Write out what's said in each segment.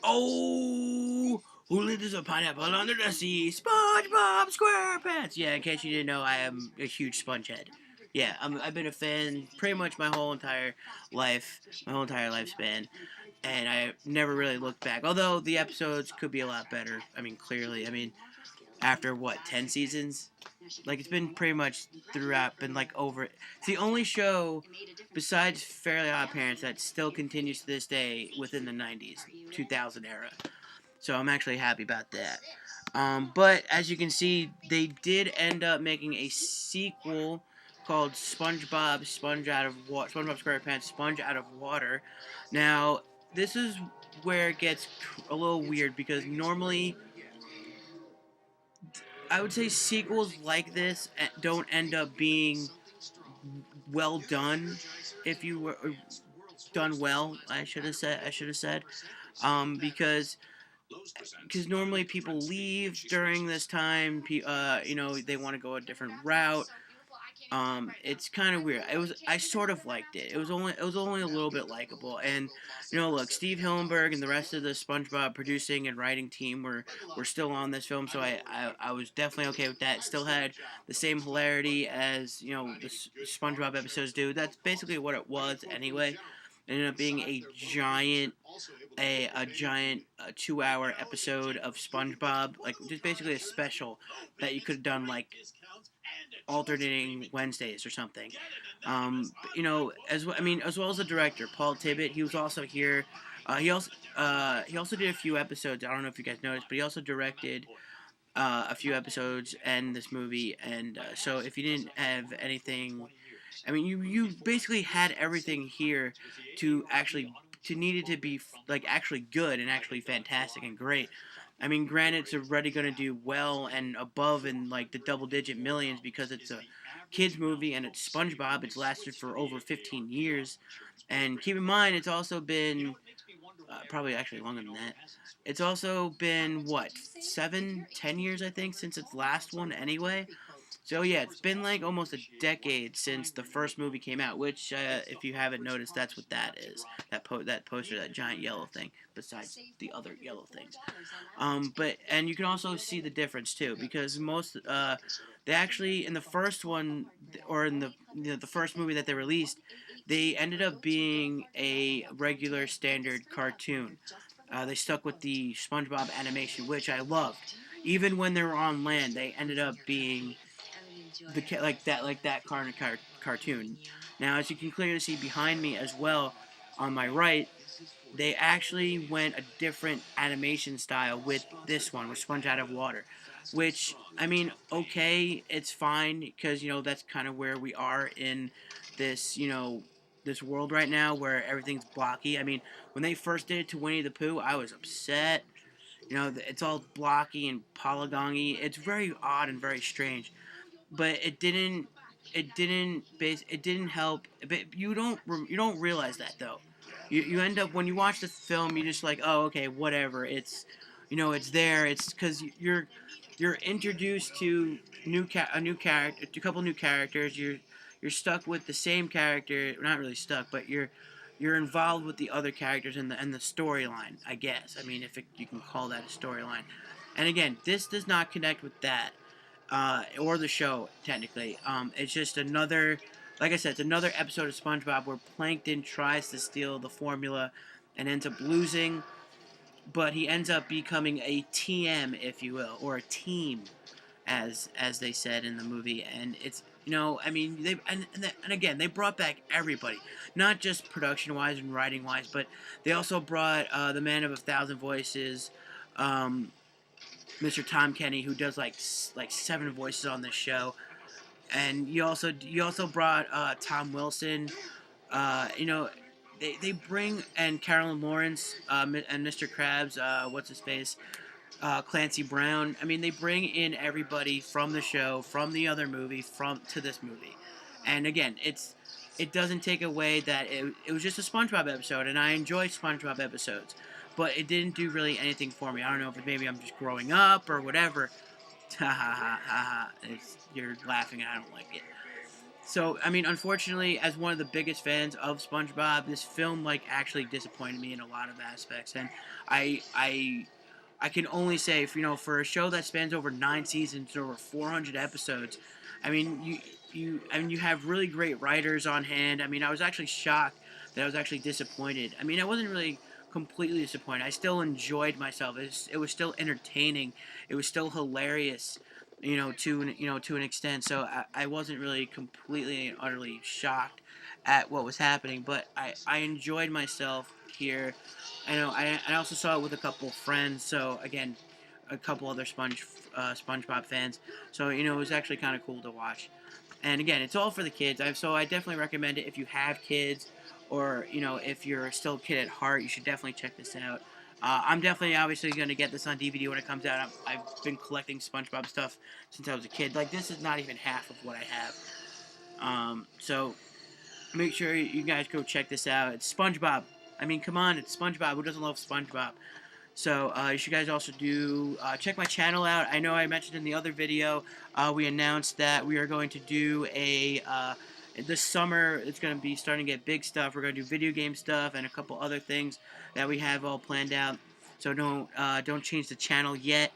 Oh, who lives a pineapple under the sea? Spongebob Squarepants. Yeah, in case you didn't know, I am a huge sponge head. Yeah, I've been a fan pretty much my whole entire life, my whole entire lifespan, and I never really looked back. Although the episodes could be a lot better. I mean, clearly, I mean, after what 10 seasons, like it's been pretty much throughout, been like over. It's the only show besides Fairly Odd Parents that still continues to this day within the '90s, 2000 era. So I'm actually happy about that. But as you can see, they did end up making a sequel called SpongeBob SquarePants Sponge Out of Water. Now, this is where it gets a little weird because normally I would say sequels like this don't end up being well done. If you were done well, I should have said, because normally people leave during this time. They want to go a different route. It's kind of weird. I sort of liked it. It was only a little bit likable. And look, Steve Hillenburg and the rest of the SpongeBob producing and writing team were still on this film, so I was definitely okay with that. It still had the same hilarity as the SpongeBob episodes do. That's basically what it was anyway. It ended up being a giant 2-hour episode of SpongeBob, like just basically a special that you could have done like alternating Wednesdays or something. As well as the director Paul Tibbett, he was also here. He also did a few episodes. I don't know if you guys noticed, but he also directed a few episodes and this movie. And so if you didn't have anything, I mean, you basically had everything here to needed to be like actually good and actually fantastic and great. I mean, granted, it's already going to do well and above in like the double-digit millions because it's a kids movie and it's SpongeBob. It's lasted for over 15 years, and keep in mind, it's also been probably actually longer than that. It's also been what 7, 10 years I think since its last one anyway. So yeah, it's been like almost a decade since the first movie came out. Which, if you haven't noticed, that's what that is. That poster, that giant yellow thing. Besides the other yellow things, and you can also see the difference too because they actually in the first one or in the first movie that they released, they ended up being a regular standard cartoon. They stuck with the SpongeBob animation, which I loved. Even when they were on land, they ended up being like that cartoon. Now, as you can clearly see behind me as well, on my right, they actually went a different animation style with this one, with Sponge Out of Water. Which, I mean, okay, it's fine because that's kind of where we are in this this world right now where everything's blocky. I mean, when they first did it to Winnie the Pooh, I was upset. It's all blocky and polygony. It's very odd and very strange, but it didn't help. But you don't realize that though. You end up when you watch the film, you're just like, oh, okay, whatever. It's there. It's because you're introduced to a new character, a couple new characters. You're stuck with the same character. Not really stuck, but you're involved with the other characters and the storyline. I guess. I mean, you can call that a storyline. And again, this does not connect with that or the show technically. It's just another, like I said, it's another episode of SpongeBob where Plankton tries to steal the formula and ends up losing, but he ends up becoming a TM, if you will, or a team, as they said in the movie. And it's I mean and again they brought back everybody, not just production wise and writing wise, but they also brought the man of 1,000 voices. Mr. Tom Kenny, who does like 7 voices on this show, and you also brought Tom Wilson. You know, they bring and Carolyn Lawrence and Mr. Krabs. What's his face? Clancy Brown. I mean, they bring in everybody from the show, from the other movie, from to this movie, and again, it doesn't take away that it was just a SpongeBob episode, and I enjoy SpongeBob episodes, but it didn't do really anything for me. I don't know if maybe I'm just growing up or whatever. Ha ha ha ha ha. You're laughing and I don't like it. So, I mean, unfortunately, as one of the biggest fans of SpongeBob, this film like actually disappointed me in a lot of aspects, and I I I can only say, for a show that spans over 9 seasons, over 400 episodes, I mean, you have really great writers on hand. I mean, I was actually shocked that I was actually disappointed. I mean, I wasn't really completely disappointed. I still enjoyed myself. It was still entertaining. It was still hilarious. To an extent. So I wasn't really completely and utterly shocked at what was happening, but I enjoyed myself here. I also saw it with a couple friends. So again, a couple other SpongeBob fans. So it was actually kind of cool to watch. And again, it's all for the kids. So I definitely recommend it if you have kids, or if you're still a kid at heart. You should definitely check this out. I'm definitely obviously going to get this on DVD when it comes out. I've been collecting SpongeBob stuff since I was a kid. Like, this is not even half of what I have. So make sure you guys go check this out. It's SpongeBob. I mean, come on, it's SpongeBob. Who doesn't love SpongeBob? So you should guys also do check my channel out. I know I mentioned in the other video, we announced that we are going to do this summer. It's going to be starting to get big stuff. We're going to do video game stuff and a couple other things that we have all planned out. So don't change the channel yet.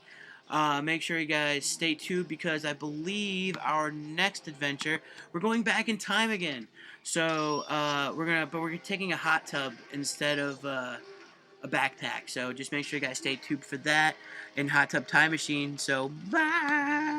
Make sure you guys stay tuned, because I believe our next adventure, we're going back in time again. So we're taking a hot tub instead of a backpack. So just make sure you guys stay tuned for that in Hot Tub Time Machine. So bye.